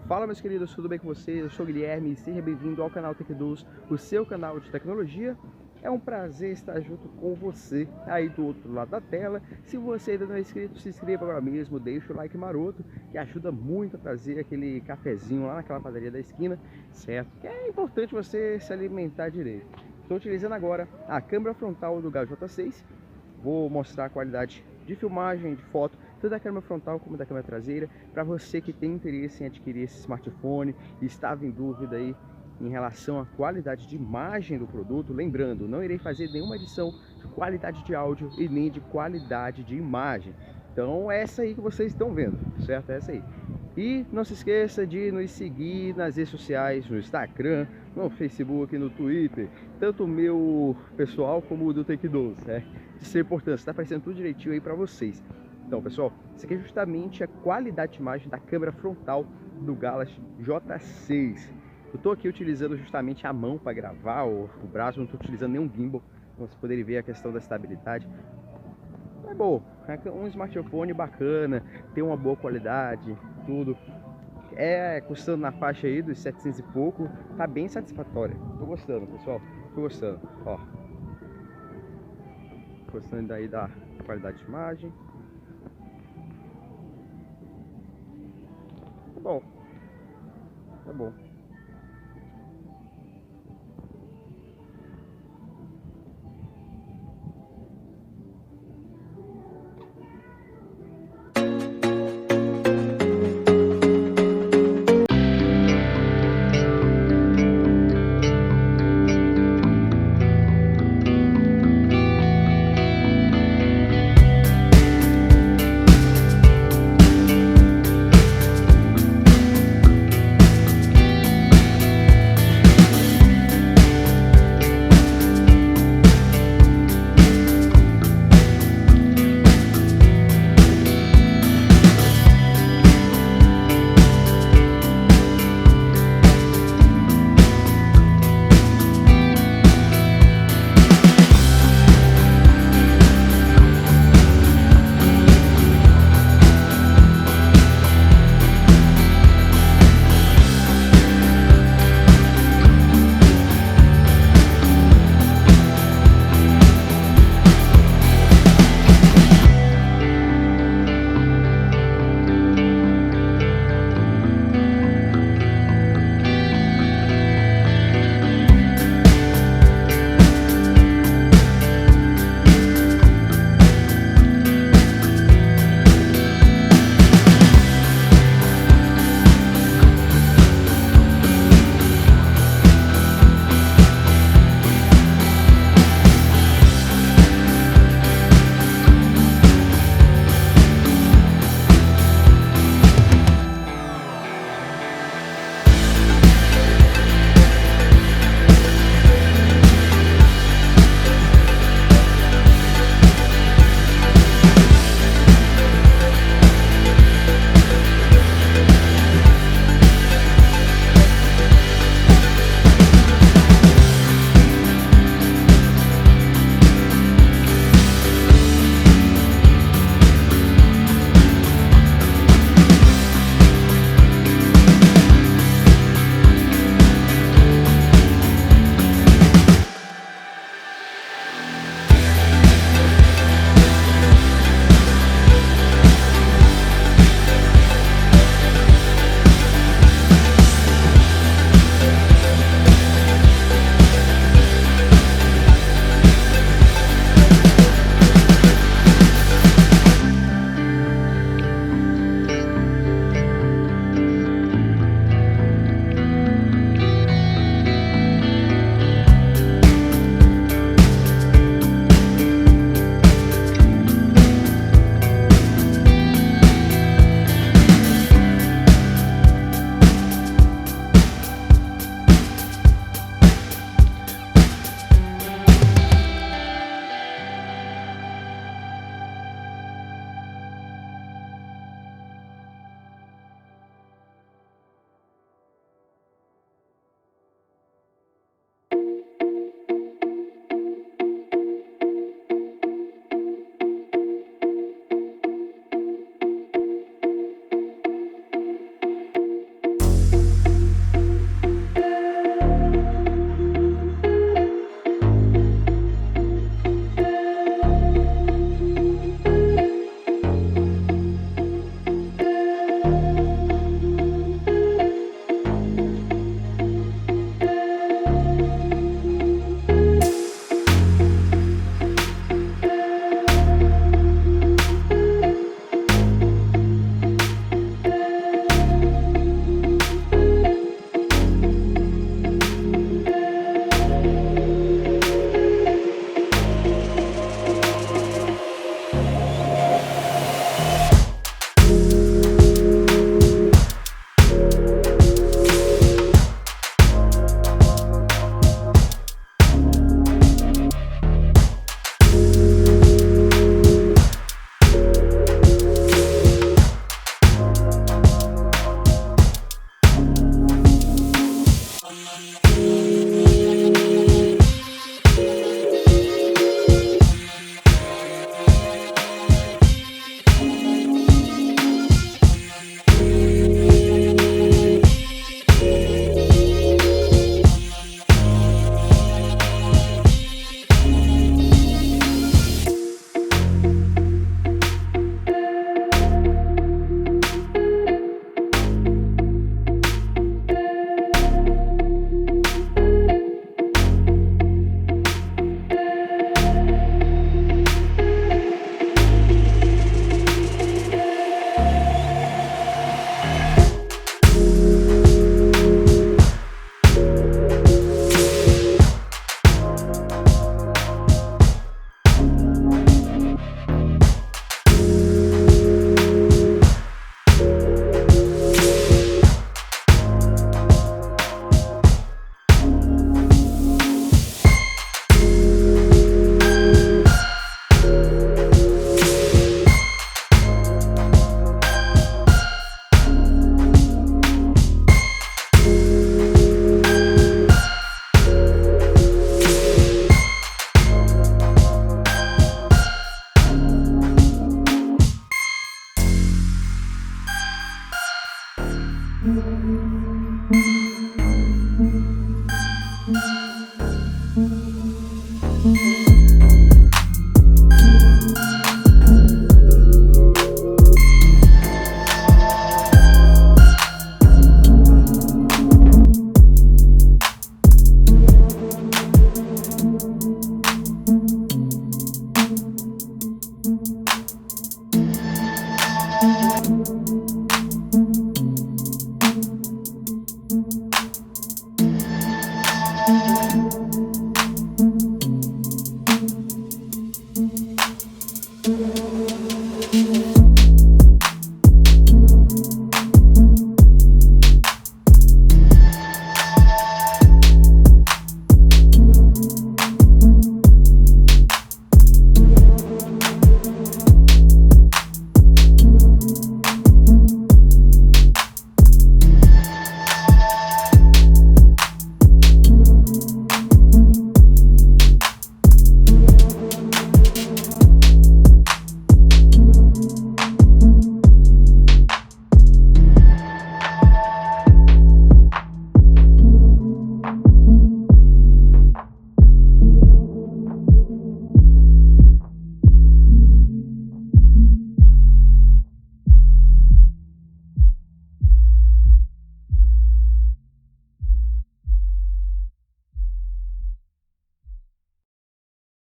Fala meus queridos, tudo bem com vocês? Eu sou o Guilherme e seja bem-vindo ao canal TecDuos, o seu canal de tecnologia. É um prazer estar junto com você aí do outro lado da tela. Se você ainda não é inscrito, se inscreva agora mesmo, deixa o like maroto, que ajuda muito a trazer aquele cafezinho lá naquela padaria da esquina, certo? Que é importante você se alimentar direito. Estou utilizando agora a câmera frontal do J6. Vou mostrar a qualidade de filmagem, de foto, tanto da câmera frontal como da câmera traseira, para você que tem interesse em adquirir esse smartphone e estava em dúvida aí em relação à qualidade de imagem do produto. Lembrando, não irei fazer nenhuma edição de qualidade de áudio e nem de qualidade de imagem. Então é essa aí que vocês estão vendo, certo? É essa aí. E não se esqueça de nos seguir nas redes sociais, no Instagram, no Facebook, no Twitter, tanto o meu pessoal como o do TecDuos, né? Isso é importante, está aparecendo tudo direitinho aí para vocês. Então, pessoal, isso aqui é justamente a qualidade de imagem da câmera frontal do Galaxy J6. Eu estou aqui utilizando justamente a mão para gravar, o braço, não estou utilizando nenhum gimbal, para vocês poderem ver a questão da estabilidade. É bom, é um smartphone bacana, tem uma boa qualidade, tudo. Custando na faixa aí dos 700 e pouco, tá bem satisfatório. Tô gostando, pessoal, tô gostando, ó. Gostando daí da qualidade de imagem. Tá bom, tá bom.